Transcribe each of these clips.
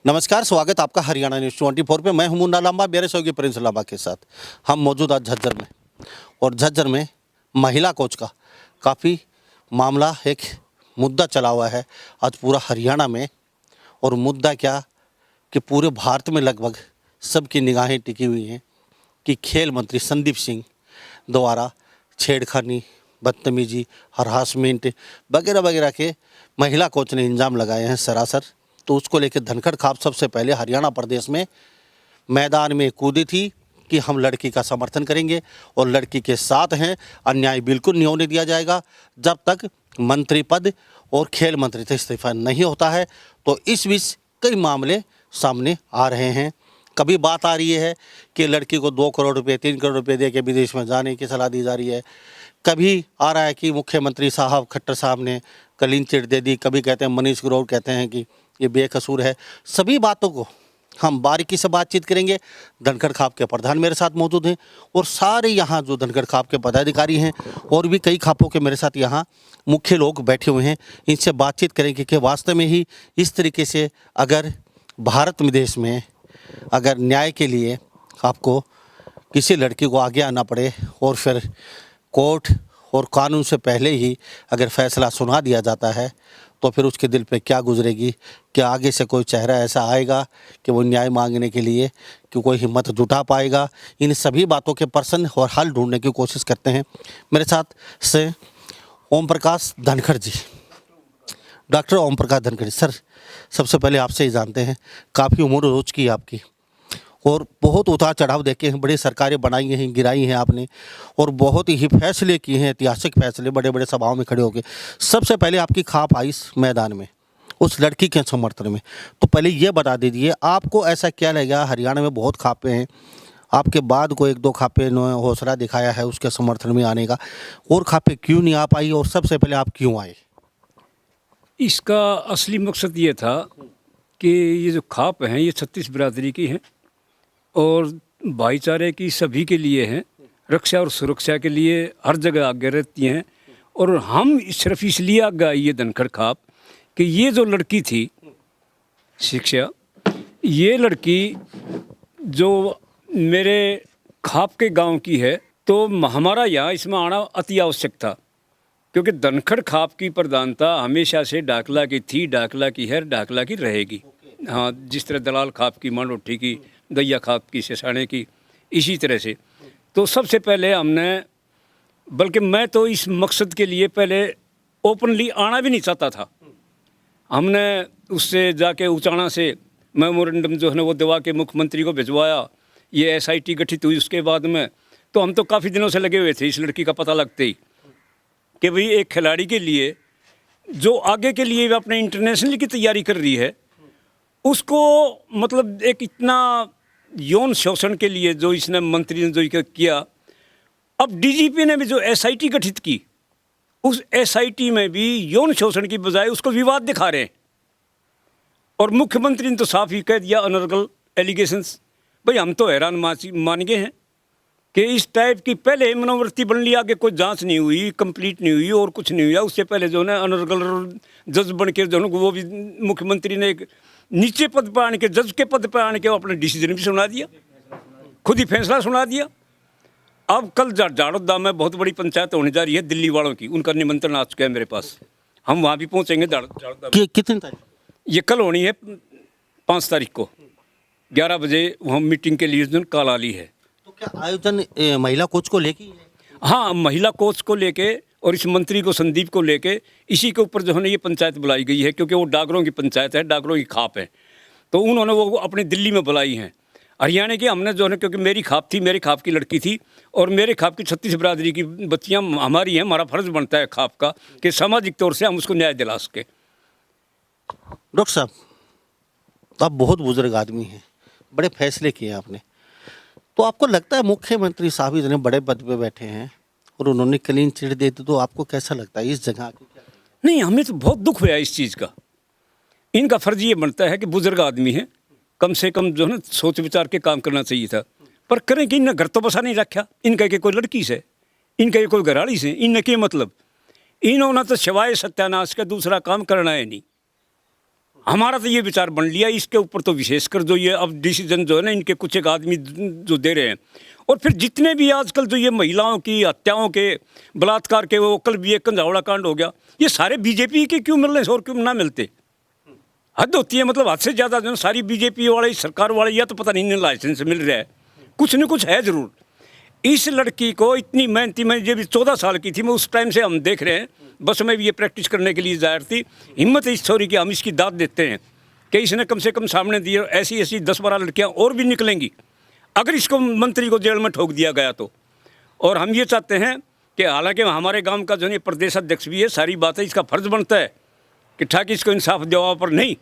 नमस्कार, स्वागत आपका हरियाणा न्यूज़ 24 पे। मैं हूं मुन्ना लांबा, मेरे सहयोगी प्रिंस लांबा के साथ। हम मौजूद आज झज्जर में, और झज्जर में महिला कोच का काफ़ी मामला, एक मुद्दा चला हुआ है आज पूरा हरियाणा में। और मुद्दा क्या कि पूरे भारत में लगभग सबकी निगाहें टिकी हुई हैं कि खेल मंत्री संदीप सिंह द्वारा छेड़खानी, बदतमीजी, हरासमेंट वगैरह वगैरह के महिला कोच ने इल्ज़ाम लगाए हैं सरासर। तो उसको लेकर धनखड़ खाप सबसे पहले हरियाणा प्रदेश में मैदान में कूदी थी कि हम लड़की का समर्थन करेंगे और लड़की के साथ हैं, अन्याय बिल्कुल नहीं होने दिया जाएगा जब तक मंत्री पद और खेल मंत्री से इस्तीफा नहीं होता है। तो इस बीच कई मामले सामने आ रहे हैं। कभी बात आ रही है कि लड़की को 2 करोड़ रुपए 3 करोड़ रुपए दे के विदेश में जाने की सलाह दी जा रही है। कभी आ रहा है कि मुख्यमंत्री साहब खट्टर साहब ने क्लीन चिट दे दी। कभी कहते हैं मनीष ग्रोवर कहते हैं कि ये बेकसूर है। सभी बातों को हम बारीकी से बातचीत करेंगे। धनखड़ खाप के प्रधान मेरे साथ मौजूद हैं और सारे यहाँ जो धनखड़ खाप के पदाधिकारी हैं और भी कई खापों के मेरे साथ यहाँ मुख्य लोग बैठे हुए हैं। इनसे बातचीत करेंगे कि वास्तव में ही इस तरीके से अगर भारत में देश में अगर न्याय के लिए आपको किसी लड़की को आगे आना पड़े और फिर कोर्ट और कानून से पहले ही अगर फैसला सुना दिया जाता है तो फिर उसके दिल पे क्या गुजरेगी। क्या आगे से कोई चेहरा ऐसा आएगा कि वो न्याय मांगने के लिए कि कोई हिम्मत जुटा पाएगा। इन सभी बातों के प्रश्न और हल ढूंढने की कोशिश करते हैं। मेरे साथ से ओम प्रकाश धनखड़ जी, डॉक्टर ओम प्रकाश धनखड़ जी। सर, सबसे पहले आपसे ही जानते हैं, काफ़ी उम्र हो चुकी है आपकी और बहुत उतार चढ़ाव देखे हैं, बड़ी सरकारें बनाई हैं, गिराई हैं आपने, और बहुत ही फैसले किए हैं, ऐतिहासिक फैसले, बड़े बड़े सभाओं में खड़े होकर। सबसे पहले आपकी खाप आई इस मैदान में उस लड़की के समर्थन में। तो पहले ये बता दीजिए, आपको ऐसा क्या लगा? हरियाणा में बहुत खापें हैं, आपके बाद को 1-2 खापें ने हौसला दिखाया है उसके समर्थन में आने का, और खापें क्यों नहीं आ पाई और सबसे पहले आप क्यों आए? इसका असली मकसद ये था कि ये जो खाप हैं ये 36 बिरादरी की हैं और भाईचारे की सभी के लिए हैं, रक्षा और सुरक्षा के लिए हर जगह आगे रहती हैं। और हम सिर्फ इसलिए आगे आई ये धनखड़ खाप कि ये जो लड़की थी शिक्षा, ये लड़की जो मेरे खाप के गांव की है, तो हमारा यहाँ इसमें आना अति आवश्यक था क्योंकि धनखड़ खाप की प्रधानता हमेशा से डाकला की थी, डाकला की है, डाकला की रहेगी। हाँ, जिस तरह दलाल खाप की, मांडोठी की, दैया खाप की, सिसाने की, इसी तरह से। तो सबसे पहले हमने, बल्कि मैं तो इस मकसद के लिए पहले ओपनली आना भी नहीं चाहता था। हमने उससे जाके उचाना से मेमोरेंडम जो है ना वो दिवा के मुख्यमंत्री को भिजवाया। ये SIT गठित हुई उसके बाद में, तो हम तो काफ़ी दिनों से लगे हुए थे इस लड़की का पता लगते ही कि भाई एक खिलाड़ी के लिए जो आगे के लिए अपने इंटरनेशनल की तैयारी कर रही है, उसको मतलब एक इतना यौन शोषण के लिए जो इसने मंत्री ने जो किया। अब DGP ने भी जो SIT गठित की, उस SIT में भी यौन शोषण की बजाय उसको विवाद दिखा रहे हैं। और मुख्यमंत्री ने तो साफ ही कह दिया, अनर्गल एलिगेशंस। भाई हम तो हैरान मान गए हैं कि इस टाइप की पहले मनोवृत्ति बन ली, आगे कोई जांच नहीं हुई, कंप्लीट नहीं हुई और कुछ नहीं हुआ। उससे पहले जो है अनर्गल जज बन के जो है वो भी मुख्यमंत्री ने एक नीचे पद पर आने के, जज के पद पर आने के अपना डिसीजन भी सुना दिया, खुद ही फैसला सुना दिया। अब कल जाड़ोदा में बहुत बड़ी पंचायत होने जा रही है दिल्ली वालों की, उनका निमंत्रण आ चुका है मेरे पास। हम वहाँ भी पहुँचेंगे जाड़ोदा। कितनी तारीख? ये कल होनी है 5 तारीख को 11 बजे वहाँ मीटिंग के लिए जो कॉल आली है। तो क्या आयोजन महिला कोच को लेके ही है? हाँ, महिला कोच को लेके और इस मंत्री को, संदीप को लेके, इसी के ऊपर जो है ना ये पंचायत बुलाई गई है क्योंकि वो डागरों की पंचायत है, डागरों की खाप है। तो उन्होंने वो अपनी दिल्ली में बुलाई है। हरियाणा की हमने जो है, क्योंकि मेरी खाप थी, मेरे खाप की लड़की थी और मेरे खाप की 36 बिरादरी की बच्चियाँ हमारी हैं। हमारा फर्ज बनता है खाप का कि सामाजिक तौर से हम उसको न्याय दिला सके। डॉक्टर साहब, तो आप बहुत बुजुर्ग आदमी हैं, बड़े फैसले किए आपने, तो आपको लगता है मुख्यमंत्री साहब इतने बड़े पद पे बैठे हैं और उन्होंने क्लीन चिट दे दी, तो आपको कैसा लगता है इस जगह आके? क्या नहीं, हमें तो बहुत दुख हुआ इस चीज़ का। इनका फर्ज ये बनता है कि बुजुर्ग आदमी है, कम से कम जो है ना सोच विचार के काम करना चाहिए था, पर करें कि इनने घर तो बसा नहीं रखा। इनका कि कोई लड़की से, इनका कोई घराड़ी से, इनने क्या मतलब? इन्होंने तो सिवाय सत्यानाश का दूसरा काम करना है नहीं। हमारा तो ये विचार बन लिया, इसके ऊपर तो विशेषकर जो ये अब डिसीजन जो है ना इनके कुछ एक आदमी जो दे रहे हैं, और फिर जितने भी आजकल जो ये महिलाओं की हत्याओं के, बलात्कार के, वो कल भी एक कंजावड़ा कांड हो गया, ये सारे बीजेपी के क्यों मिल रहे हैं और क्यों ना मिलते? हद होती है, मतलब हद से ज़्यादा जो सारी बीजेपी वाले, सरकार वाले, या तो पता नहीं इन्हें लाइसेंस मिल रहा है, कुछ न कुछ है ज़रूर। इस लड़की को इतनी मेहनती, मैं जब 14 साल की थी, मैं उस टाइम से हम देख रहे हैं, बस में भी ये प्रैक्टिस करने के लिए जाहिर थी, हिम्मत इस छोरी की, हम इसकी दाद देते हैं कि इसने कम से कम सामने दिए। ऐसी ऐसी 10-12 लड़कियां और भी निकलेंगी अगर इसको मंत्री को जेल में ठोक दिया गया तो। और हम ये चाहते हैं कि हालांकि हमारे गांव का जो है प्रदेश अध्यक्ष भी है, सारी बातें इसका फर्ज बनता है कि ठाक इसको इंसाफ दिवा, पर नहीं,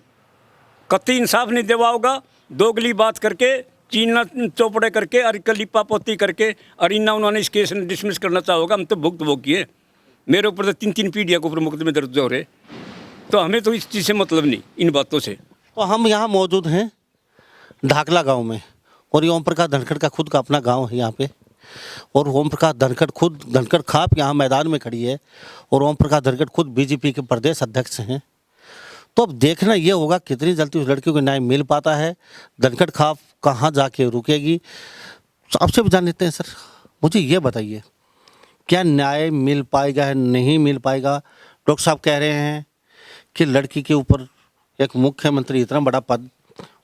कतई इंसाफ नहीं दिवा होगा, दोगली बात करके, चीना चौपड़े करके और लिपा पोती करके, और इन्ना उन्होंने इस केस में डिसमिस करना चाहोगा। हम तो भुगत भोगिए, मेरे ऊपर तो 3-3 पीढ़ियों के ऊपर मुकदमे दर्ज हो रहे, तो हमें तो इस चीज़ से मतलब नहीं, इन बातों से। तो हम यहाँ मौजूद हैं ढाकला गांव में, और ये ओम प्रकाश धनखड़ का खुद का अपना गांव है यहाँ पे, और ओम प्रकाश धनखड़ खुद, धनखड़ खाप यहाँ मैदान में खड़ी है, और ओम प्रकाश धनखड़ खुद बीजेपी के प्रदेश अध्यक्ष हैं। तो अब देखना ये होगा कितनी जल्दी उस लड़की को न्याय मिल पाता है, धनखड़ खाप कहाँ जाके रुकेगी। तो आपसे भी जान लेते हैं सर, मुझे ये बताइए क्या न्याय मिल पाएगा है, नहीं मिल पाएगा? डॉक्टर साहब कह रहे हैं कि लड़की के ऊपर एक मुख्यमंत्री इतना बड़ा पद,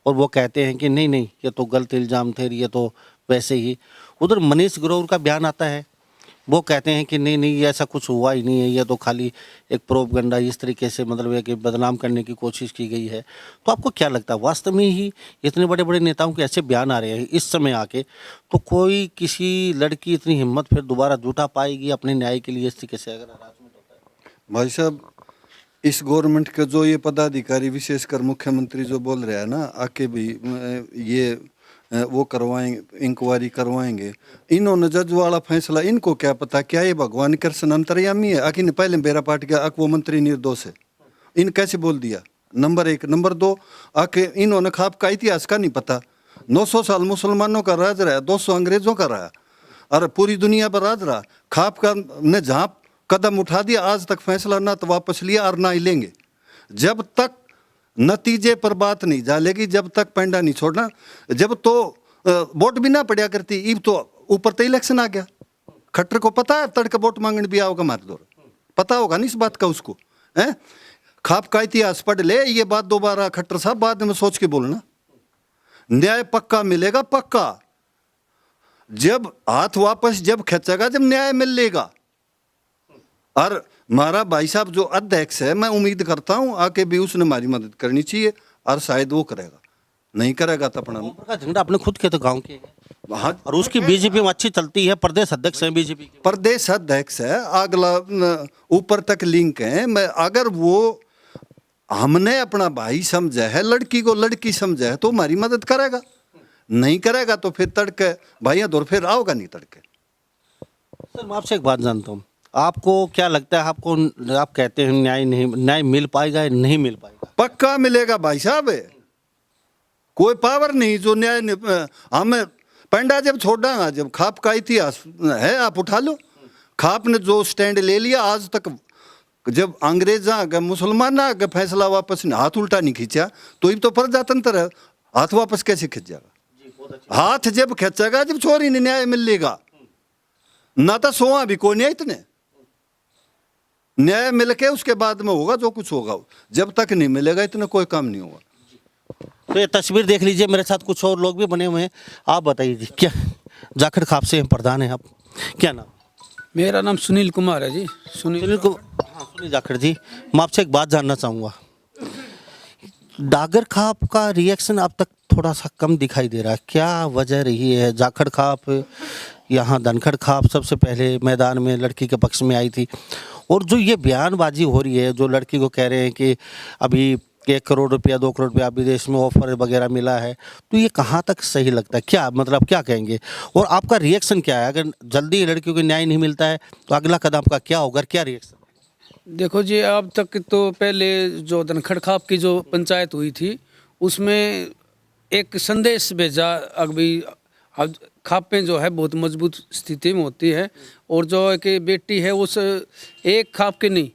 और वो कहते हैं कि नहीं नहीं ये तो गलत इल्ज़ाम थे, ये तो वैसे ही। उधर मनीष ग्रोवर का बयान आता है, वो कहते हैं कि नहीं नहीं ये ऐसा कुछ हुआ ही नहीं है, ये तो खाली एक प्रोपगंडा, इस तरीके से मतलब है कि बदनाम करने की कोशिश की गई है। तो आपको क्या लगता है वास्तव में ही इतने बड़े बड़े नेताओं के ऐसे बयान आ रहे हैं इस समय आके, तो कोई किसी लड़की इतनी हिम्मत फिर दोबारा जुटा पाएगी अपने न्याय के लिए इस तरीके से अगर हरासमेंट होता है? भाई साहब, इस गवर्नमेंट के जो ये पदाधिकारी, विशेषकर मुख्यमंत्री जो बोल रहे हैं ना, आके भी ये वो करवाएंगे, इंक्वायरी करवाएंगे, इन्होंने जज वाला फैसला, इनको क्या पता क्या ये भगवान कृष्ण अंतर्यामी है? आखिर पहले मेरा पार्टी का वो मंत्री निर्दोष है, इन कैसे बोल दिया? नंबर 1। नंबर 2, आके इन्होंने खाप का इतिहास का नहीं पता। 900 साल मुसलमानों का राज रहा, 200 अंग्रेजों का रहा, और पूरी दुनिया पर राज रहा। खाप का ने जहाँ कदम उठा दिया, आज तक फैसला ना तो वापस लिया और ना ही लेंगे। जब तक नतीजे पर बात नहीं डालेगी, जब तक पेंडा नहीं छोड़ना। जब तो वोट भी ना पड़ा करती, इब तो ऊपर तो इलेक्शन आ गया। खट्टर को पता है तड़के वोट मांगने भी आओगे हमारे दौर, पता होगा नहीं इस बात का उसको, है? खाप का इतिहास पढ़ ले, ये बात दोबारा खट्टर साहब बाद में सोच के बोलना। न्याय पक्का मिलेगा, पक्का। जब हाथ वापस जब खींचेगा, जब न्याय मिलेगा। और हमारा भाई साहब जो अध्यक्ष है, मैं उम्मीद करता हूं आके भी उसने हमारी मदद करनी चाहिए, और शायद वो करेगा। नहीं करेगा तो अपना झंडा अपने खुद के तो गांव के, हाँ, और उसकी बीजेपी में अच्छी चलती है, प्रदेश अध्यक्ष है बीजेपी के, प्रदेश अध्यक्ष है, अगला ऊपर तक लिंक है। मैं अगर वो हमने अपना भाई समझा है, लड़की को लड़की समझा है, तो हमारी मदद करेगा। नहीं करेगा तो फिर तड़के भाइयों दौर फिर आओगा नहीं तड़के। सर मैं आपसे एक बात जानता हूँ, आपको क्या लगता है, आपको, आप कहते हैं न्याय मिल पाएगा या नहीं मिल पाएगा? पक्का मिलेगा भाई साहब, कोई पावर नहीं जो न्याय हमें पंडा जब छोड़ा, जब खाप का इतिहास है, आप उठा लो। खाप ने जो स्टैंड ले लिया आज तक, जब अंग्रेज आ गए, मुसलमान आ गए, फैसला वापस हाथ उल्टा नहीं खींचा, तो ये तो प्रजातंत्र है, हाथ वापस कैसे खींच जाएगा? हाथ जब खींचेगा जब छोरी ने न्याय मिलेगा, ना तो सोआ भी कोई नहीं, इतने न्याय मिल के उसके बाद में होगा जो कुछ होगा। जब तक नहीं मिलेगा इतना कोई काम नहीं होगा। तो ये तस्वीर देख लीजिए, मेरे साथ कुछ और लोग भी बने हुए हैं। आप बताइए जी, क्या जाखड़ खाप से प्रधान हैं आप, क्या नाम? मेरा नाम सुनील कुमार है जी। सुनील जाखड़ जी, मैं आपसे एक बात जानना चाहूँगा। डागर खाप का रिएक्शन अब तक थोड़ा सा कम दिखाई दे रहा है, क्या वजह रही है? जाखड़ खाप, यहाँ धनखड़ खाप सबसे पहले मैदान में लड़की के पक्ष में आई थी, और जो ये बयानबाजी हो रही है, जो लड़की को कह रहे हैं कि अभी 1 करोड़ रुपया 2 करोड़ रुपया विदेश में ऑफर वगैरह मिला है, तो ये कहाँ तक सही लगता है? क्या मतलब क्या कहेंगे, और आपका रिएक्शन क्या है? अगर जल्दी लड़कियों को न्याय नहीं मिलता है तो अगला कदम आपका क्या होगा, क्या रिएक्शन? देखो जी, अब तक तो पहले जो धनखड़ खाप की जो पंचायत हुई थी, उसमें एक संदेश भेजा। अभी अब खापें जो है बहुत मजबूत स्थिति में होती है, और जो है कि बेटी है उस एक खाप के नहीं,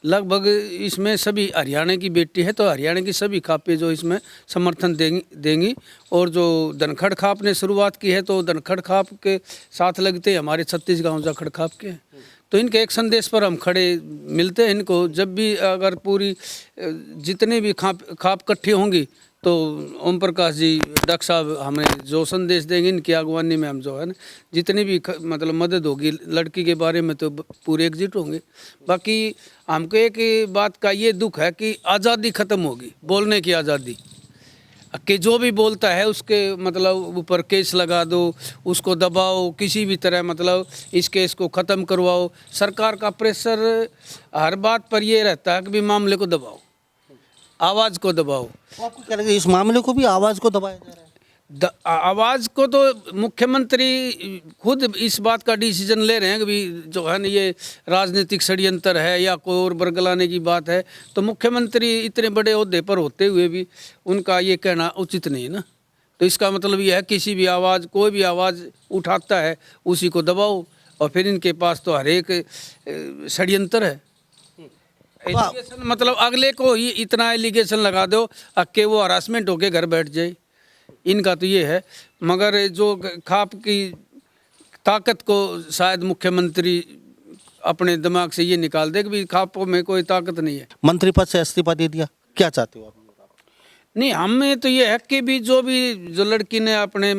लगभग इसमें सभी हरियाणा की बेटी है, तो हरियाणा की सभी खापें जो इसमें समर्थन देंगी। और जो धनखड़ खाप ने शुरुआत की है, तो धनखड़ खाप के साथ लगते हमारे 36 गाँव जाखड़ खाप के हैं। तो इनके एक संदेश पर हम खड़े मिलते हैं इनको। जब भी अगर पूरी जितने भी खाप इकट्ठी होंगी, तो ओम प्रकाश जी डॉक्टर साहब हमें जो संदेश देंगे, इनकी अगवानी में हम जो है ना जितनी भी मतलब मदद होगी लड़की के बारे में, तो पूरे एकजुट होंगे। बाकी हमको एक बात का ये दुख है कि आज़ादी ख़त्म होगी, बोलने की आज़ादी, कि जो भी बोलता है उसके मतलब ऊपर केस लगा दो, उसको दबाओ किसी भी तरह, मतलब इस केस को ख़त्म करवाओ। सरकार का प्रेशर हर बात पर ये रहता है कि भी मामले को दबाओ, आवाज़ को दबाओ। तो आपको क्या लगता है इस मामले को भी आवाज़ को दबाया जा रहा है? आवाज़ को तो मुख्यमंत्री खुद इस बात का डिसीजन ले रहे हैं कि भी जो है ना ये राजनीतिक षड्यंत्र है या कोई और बरगलाने की बात है। तो मुख्यमंत्री इतने बड़े ओहदे पर होते हुए भी उनका ये कहना उचित नहीं है ना। तो इसका मतलब ये है किसी भी आवाज़, कोई भी आवाज़ उठाता है उसी को दबाओ। और फिर इनके पास तो हर एक षड्यंत्र है। एलिगेशन मतलब अगले को ही इतना एलिगेशन लगा दो कि वो हरासमेंट होके घर बैठ जाए, इनका तो ये है। मगर जो खाप की ताकत को शायद मुख्यमंत्री अपने दिमाग से ये निकाल दे कि भी खापों में कोई ताकत नहीं है। मंत्री पद से इस्तीफा दे दिया, क्या चाहते हो आप? नहीं, हमें तो ये है कि भी जो लड़की ने अपने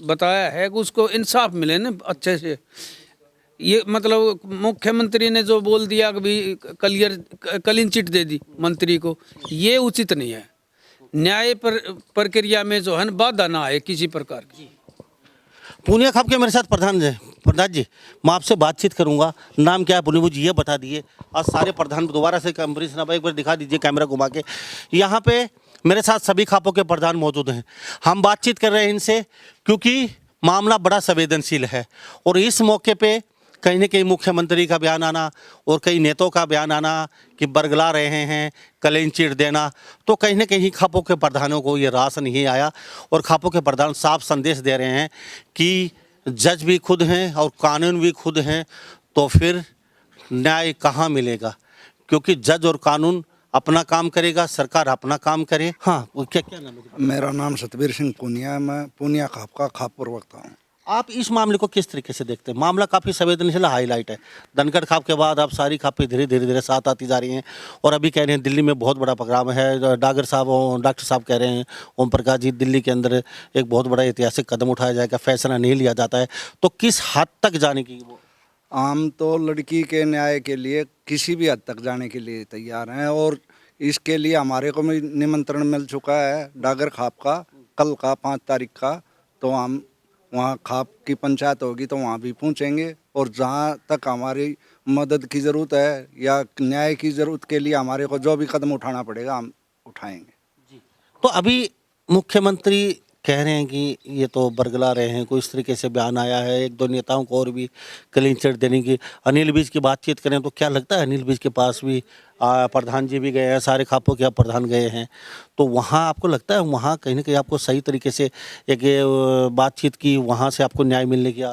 बताया है कि उसको इंसाफ मिले ना अच्छे से। ये मतलब मुख्यमंत्री ने जो बोल दिया कि भी क्लीन चिट दे दी मंत्री को, ये उचित नहीं है। न्याय प्रक्रिया में जो है ना बाधा ना आए किसी प्रकार की। पूनिया खाप के मेरे साथ प्रधान जी, मैं आपसे बातचीत करूंगा। नाम क्या है पुनिया जी, ये बता दिए। और सारे प्रधान दोबारा से अम्बरीश नाभा एक बार दिखा दीजिए कैमरा घुमा के। यहाँ पे मेरे साथ सभी खापों के प्रधान मौजूद हैं। हम बातचीत कर रहे हैं इनसे क्योंकि मामला बड़ा संवेदनशील है। और इस मौके पे कहीं न कहीं मुख्यमंत्री का बयान आना और कई नेताओं का बयान आना कि बरगला रहे हैं, क्लीन चिट देना, तो कहीं न कहीं खापों के प्रधानों को ये रास नहीं आया। और खापों के प्रधान साफ संदेश दे रहे हैं कि जज भी खुद हैं और कानून भी खुद हैं, तो फिर न्याय कहाँ मिलेगा? क्योंकि जज और कानून अपना काम करेगा, सरकार अपना काम करे। हाँ, वो क्या नाम है? मेरा नाम सतबीर सिंह पूनिया है। मैं पूनिया खाप का खाप प्रवक्ता हूँ। आप इस मामले को किस तरीके से देखते हैं? मामला काफ़ी संवेदनशील हाईलाइट है। धनखड़ खाप के बाद अब सारी खापें धीरे साथ आती जा रही हैं। और अभी कह रहे हैं दिल्ली में बहुत बड़ा प्रोग्राम है। डॉक्टर साहब कह रहे हैं, ओम प्रकाश जी, दिल्ली के अंदर एक बहुत बड़ा ऐतिहासिक कदम उठाया जाएगा, फैसला नहीं लिया जाता है। तो किस हद तक जाने की वो? हम तो लड़की के न्याय के लिए किसी भी हद तक जाने के लिए तैयार हैं। और इसके लिए हमारे को भी निमंत्रण मिल चुका है डागर खाप का, कल का 5 तारीख का। तो हम वहाँ खाप की पंचायत होगी तो वहाँ भी पहुँचेंगे। और जहाँ तक हमारी मदद की ज़रूरत है या न्याय की ज़रूरत के लिए हमारे को जो भी कदम उठाना पड़ेगा हम उठाएंगे। तो अभी मुख्यमंत्री कह रहे हैं कि ये तो बरगला रहे हैं, कोई इस तरीके से बयान आया है। 1-2 नेताओं को और भी क्लीन चिट देने की। अनिल विज की बातचीत करें तो क्या लगता है अनिल विज के पास भी प्रधान जी भी गए हैं, सारे खापों के प्रधान गए हैं, तो वहाँ आपको लगता है वहाँ कहीं ना कहीं आपको सही तरीके से एक बातचीत की, वहाँ से आपको न्याय मिलने की?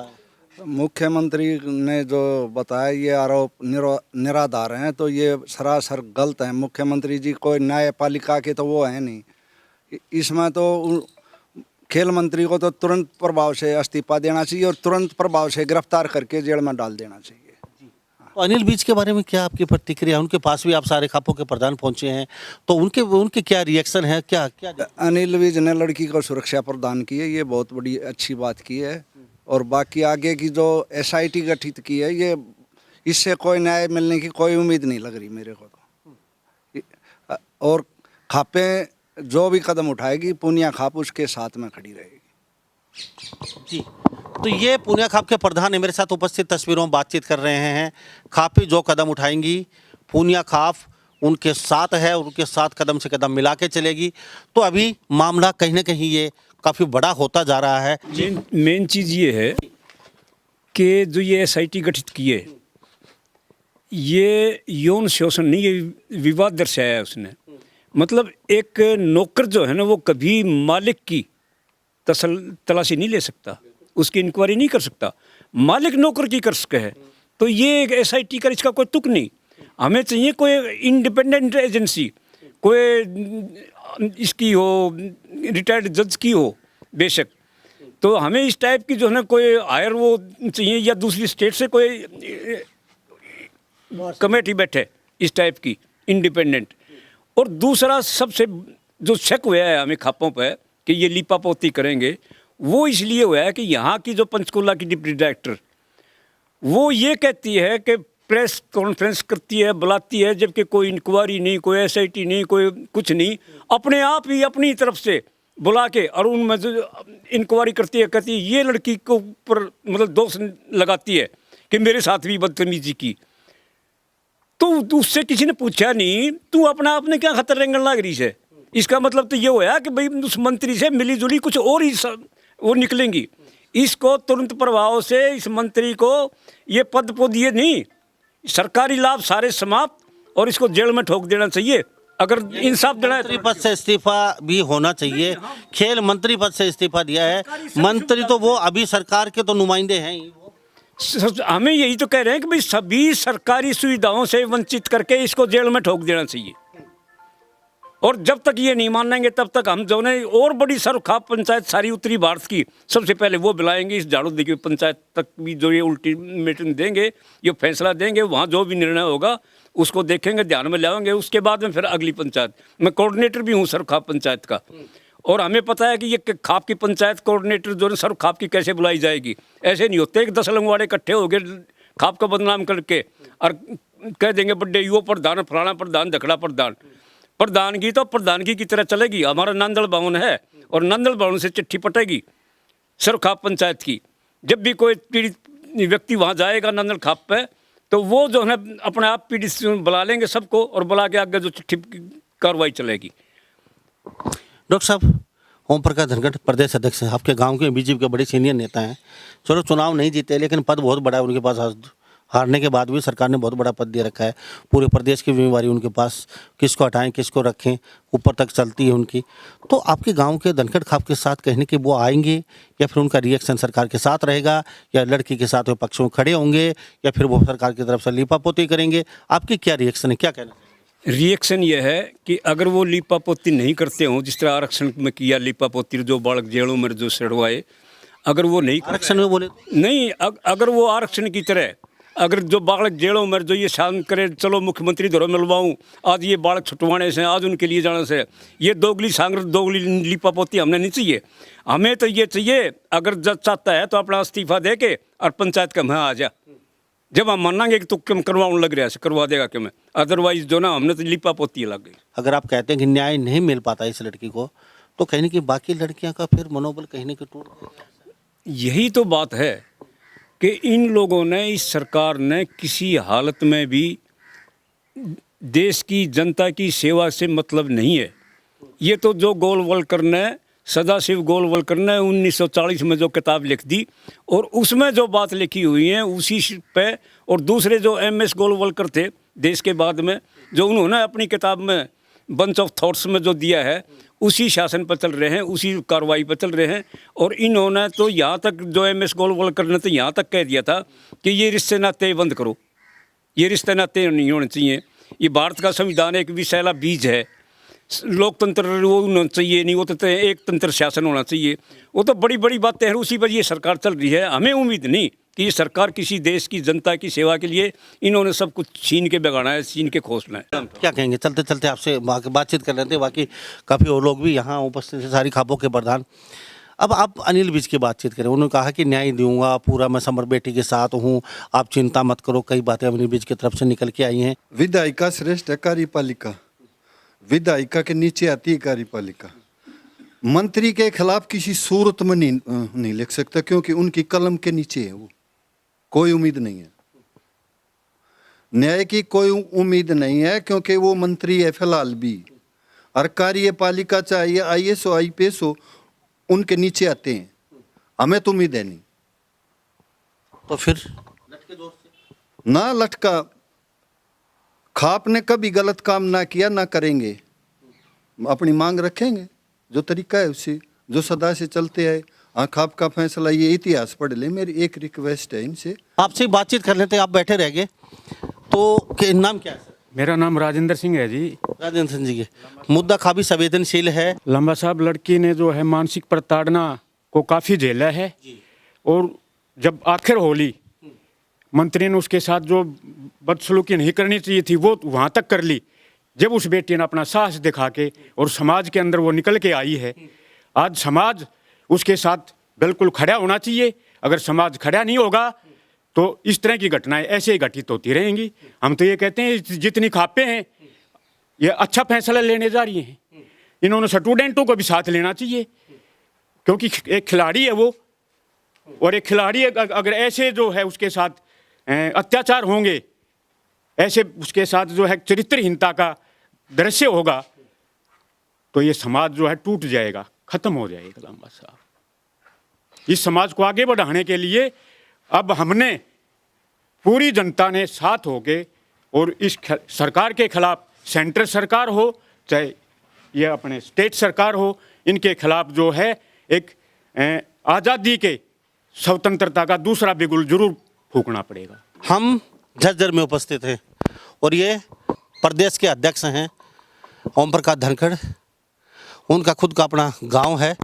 मुख्यमंत्री ने जो बताया ये आरोप निराधार हैं, तो ये सरासर गलत है। मुख्यमंत्री जी कोई न्यायपालिका के तो वो हैं नहीं। इसमें तो खेल मंत्री को तो तुरंत प्रभाव से इस्तीफा देना चाहिए और तुरंत प्रभाव से गिरफ्तार करके जेल में डाल देना चाहिए। तो अनिल विज के बारे में क्या आपकी प्रतिक्रिया? उनके पास भी आप सारे खापों के प्रधान पहुंचे हैं, तो उनके क्या रिएक्शन है? क्या अनिल विज ने लड़की को सुरक्षा प्रदान की है, ये बहुत बड़ी अच्छी बात की है। और बाकी आगे की जो SIT गठित की है, ये इससे कोई न्याय मिलने की कोई उम्मीद नहीं लग रही मेरे को तो। और खापें जो भी कदम उठाएगी पूनिया खाप उसके साथ में खड़ी रहेगी। जी, तो ये पूनिया खाप के प्रधान है, मेरे साथ उपस्थित तस्वीरों में बातचीत कर रहे हैं। खापें जो कदम उठाएंगी पूनिया खाप उनके साथ है, उनके साथ कदम से कदम मिला के चलेगी। तो अभी मामला कहीं ना कहीं ये काफ़ी बड़ा होता जा रहा है। मेन चीज़ ये है कि जो ये SIT गठित किए, ये यौन शोषण नहीं, ये विवाद दर्शाया है उसने। मतलब एक नौकर जो है ना वो कभी मालिक की तलाशी नहीं ले सकता, उसकी इंक्वायरी नहीं कर सकता, मालिक नौकर की कर सके है। तो ये एक SIT का इसका कोई तुक नहीं। हमें चाहिए कोई इंडिपेंडेंट एजेंसी, कोई इसकी हो, रिटायर्ड जज की हो बेशक, तो हमें इस टाइप की जो है ना कोई हायर वो चाहिए, या दूसरी स्टेट से कोई कमेटी बैठे इस टाइप की इंडिपेंडेंट। और दूसरा सबसे जो शक हुआ है हमें खापों पे कि ये लीपापोती करेंगे, वो इसलिए हुआ है कि यहाँ की जो पंचकुला की डिप्टी डायरेक्टर वो ये कहती है कि प्रेस कॉन्फ्रेंस करती है, बुलाती है, जबकि कोई इंक्वायरी नहीं, कोई एसआईटी नहीं, कोई कुछ नहीं, अपने आप ही अपनी तरफ से बुला के और उनमें जो इंक्वायरी करती है, कहती है ये लड़की के ऊपर मतलब दोष लगाती है कि मेरे साथ भी बदतमीजी की। तो उससे किसी ने पूछा नहीं तू अपना आपने क्या खतर रेंगन लाग रही है। इसका मतलब तो ये होया कि भाई उस मंत्री से मिली जुली कुछ और ही वो निकलेंगी। इसको तुरंत प्रभाव से इस मंत्री को ये पद को दिए नहीं, सरकारी लाभ सारे समाप्त और इसको जेल में ठोक देना चाहिए। अगर इंसाफ देना है मंत्री पद से इस्तीफा भी होना चाहिए। खेल मंत्री पद से इस्तीफा दिया है, मंत्री तो वो अभी सरकार के तो नुमाइंदे हैं ही। हमें यही तो कह रहे हैं कि भाई सभी सरकारी सुविधाओं से वंचित करके इसको जेल में ठोक देना चाहिए। और जब तक ये नहीं मानेंगे तब तक हम जो है और बड़ी सरखाप पंचायत सारी उत्तरी भारत की सबसे पहले वो बुलाएंगे। इस झाड़ू देखिए पंचायत तक भी जो ये अल्टीमेटम देंगे, ये फैसला देंगे, वहाँ जो भी निर्णय होगा उसको देखेंगे, ध्यान में लाएंगे। उसके बाद में फिर अगली पंचायत, मैं कोऑर्डिनेटर भी हूँ सरखाप पंचायत का, और हमें पता है कि ये खाप की पंचायत कोऑर्डिनेटर जो है सरखाप की कैसे बुलाई जाएगी। ऐसे नहीं होते कि 10 लंगवाड़े इकट्ठे हो गए खाप का बदनाम करके और कह देंगे बड्डे युवा प्रधान, फलाना प्रधान, धकड़ा प्रधान। प्रधानगी तो प्रधानगी की तरह चलेगी। हमारा नंदल भवन है और नंदल भवन से चिट्ठी पटेगी सरखाप पंचायत की। जब भी कोई पीड़ित व्यक्ति वहाँ जाएगा नंदल खाप पे, तो वो जो है अपने आप पीड़ित बुला लेंगे सबको और बुला के आगे जो चिट्ठी कार्रवाई चलेगी। डॉक्टर साहब, ओम प्रकाश धनखड़ प्रदेश अध्यक्ष हैं, आपके गांव के बीजेपी के बड़े सीनियर नेता हैं। चलो चुनाव नहीं जीते लेकिन पद बहुत बड़ा है उनके पास। हारने के बाद भी सरकार ने बहुत बड़ा पद दे रखा है। पूरे प्रदेश की जिम्मेवारी उनके पास, किसको हटाएं किसको रखें ऊपर तक चलती है उनकी। तो आपके गांव के धनखड़ खाप के साथ कहने कि वो आएंगे, या फिर उनका रिएक्शन सरकार के साथ रहेगा, या लड़की के साथ वो पक्ष में खड़े होंगे, या फिर वो सरकार की तरफ से लीपापोती करेंगे? आपकी क्या रिएक्शन है, क्या कहना? रिएक्शन ये है कि अगर वो लीपापोती नहीं करते हों, जिस तरह आरक्षण में किया लीपापोती, जो बालक जेलों में जो सड़वाए, अगर वो नहीं आरक्षण में बोले नहीं, अगर वो आरक्षण की तरह अगर जो बालक जेलों में जो ये शांत करे, चलो मुख्यमंत्री धरो मिलवाऊँ, आज ये बालक छुटवाने से, आज उनके लिए जाने से, ये दोगली सांग्र दोगली लीपापोती हमने नहीं चाहिए। हमें तो ये चाहिए अगर जज चाहता है तो अपना इस्तीफा दे के और पंचायत का मैं आ जा। जब हम मानेंगे कि तू क्यों करवाने लग रहा है, करवा देगा कि मैं, अदरवाइज जो ना हमने तो लीपापोती लग गई। अगर आप कहते हैं कि न्याय नहीं मिल पाता इस लड़की को, तो कहने की बाकी लड़कियां का फिर मनोबल कहने की टूट। यही तो बात है कि इन लोगों ने, इस सरकार ने किसी हालत में भी देश की जनता की सेवा से मतलब नहीं है। ये तो जो गोलवलकर ने, सदाशिव गोलवलकर ने 1940 में जो किताब लिख दी और उसमें जो बात लिखी हुई है उसी पे, और दूसरे जो MS गोलवलकर थे देश के बाद में, जो उन्होंने अपनी किताब में बंच ऑफ थॉट्स में जो दिया है, उसी शासन पर चल रहे हैं, उसी कार्रवाई पर चल रहे हैं। और इन्होंने तो यहाँ तक, जो MS गोलवलकर ने तो यहाँ तक कह दिया था कि ये रिश्ते नाते बंद करो, ये रिश्ते नाते नहीं होने चाहिए। ये भारत का संविधान एक विषैला बीज है, लोकतंत्र वो होना चाहिए, नहीं वो तो एक तंत्र शासन होना चाहिए। वो तो बड़ी बड़ी बातें हैं, उसी पर ये सरकार चल रही है। हमें उम्मीद नहीं कि ये सरकार किसी देश की जनता की सेवा के लिए, इन्होंने सब कुछ छीन के बिगाड़ा है, छीन के खोसना है। क्या कहेंगे? चलते चलते आपसे बातचीत कर लेते हैं, बाकी काफ़ी और लोग भी यहाँ उपस्थित हैं, सारी खापों के प्रधान। अब आप अनिल विज की बातचीत करें। उन्होंने कहा कि न्याय दूंगा पूरा, मैं समर बेटी के साथ हूँ, आप चिंता मत करो। कई बातें अनिल विज की तरफ से निकल के आई हैं। विधायिका श्रेष्ठ है कार्यपालिका, विधायिका के नीचे आती है कार्यपालिका। मंत्री के खिलाफ किसी सूरत में नहीं लिख सकता, क्योंकि उनकी कलम के नीचे है वो, कोई उम्मीद नहीं है। न्याय की कोई उम्मीद नहीं है, क्योंकि वो मंत्री है फिलहाल भी, और कार्यपालिका चाहिए IAS हो IPS हो, उनके नीचे आते हैं। हमें तो उम्मीद है नहीं। तो फिर ना लटका, खाप ने कभी गलत काम ना किया, ना करेंगे। अपनी मांग रखेंगे, जो तरीका है उसे, जो सदा से चलते आए। खाप का फैसला ये इतिहास पढ़ ले। मेरी एक रिक्वेस्ट है इनसे, आपसे बातचीत कर लेते हैं, आप बैठे रह गए। तो के नाम क्या है सर? मेरा नाम राजेंद्र सिंह है जी। राजेंद्र सिंह जी के मुद्दा काफ़ी संवेदनशील है। लंबा साहब, लड़की ने जो है मानसिक प्रताड़ना को काफ़ी झेला है और जब आखिर होली मंत्री ने उसके साथ जो बदसलूकी नहीं करनी चाहिए थी वो वहाँ तक कर ली। जब उस बेटी ने अपना साहस दिखा के और समाज के अंदर वो निकल के आई है, आज समाज उसके साथ बिल्कुल खड़ा होना चाहिए। अगर समाज खड़ा नहीं होगा तो इस तरह की घटनाएं ऐसे ही घटित होती रहेंगी। हम तो ये कहते हैं जितनी खापें हैं ये अच्छा फैसला लेने जा रही हैं, इन्होंने स्टूडेंटों को भी साथ लेना चाहिए क्योंकि एक खिलाड़ी है वो, और एक खिलाड़ी अगर ऐसे जो है उसके साथ अत्याचार होंगे, ऐसे उसके साथ जो है चरित्रहीनता का दृश्य होगा तो ये समाज जो है टूट जाएगा, खत्म हो जाएगा। लंबा साहब, इस समाज को आगे बढ़ाने के लिए अब हमने पूरी जनता ने साथ होके और इस सरकार के खिलाफ, सेंट्रल सरकार हो चाहे ये अपने स्टेट सरकार हो, इनके खिलाफ जो है एक आज़ादी के स्वतंत्रता का दूसरा बिगुल जरूर फूकना पड़ेगा। हम झज्जर में उपस्थित हैं और ये प्रदेश के अध्यक्ष हैं ओम प्रकाश धनखड़। उनका खुद का अपना गांव है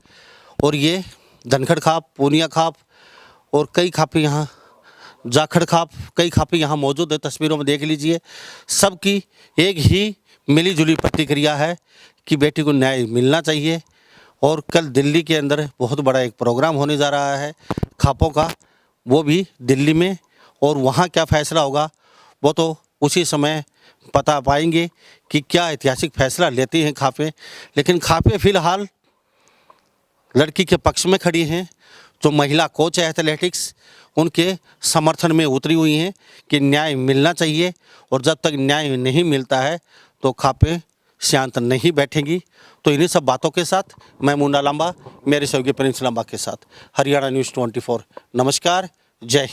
और ये धनखड़ खाप, पूनिया खाप और कई खापे यहाँ, जाखड़ खाप, कई खापे यहाँ मौजूद है। तस्वीरों में देख लीजिए, सबकी एक ही मिली-जुली प्रतिक्रिया है कि बेटी को न्याय मिलना चाहिए। और कल दिल्ली के अंदर बहुत बड़ा एक प्रोग्राम होने जा रहा है खापों का, वो भी दिल्ली में, और वहाँ क्या फैसला होगा वो तो उसी समय पता पाएंगे कि क्या ऐतिहासिक फैसला लेती हैं खापें। लेकिन खापें फिलहाल लड़की के पक्ष में खड़ी हैं। जो महिला कोच है एथलेटिक्स, उनके समर्थन में उतरी हुई हैं कि न्याय मिलना चाहिए, और जब तक न्याय नहीं मिलता है तो खापें शांत नहीं बैठेंगी। तो इन्हीं सब बातों के साथ मैं मुन्ना लांबा, मेरे सहयोगी प्रिंस लांबा के साथ, हरियाणा न्यूज़ 24। नमस्कार, जय हिंद।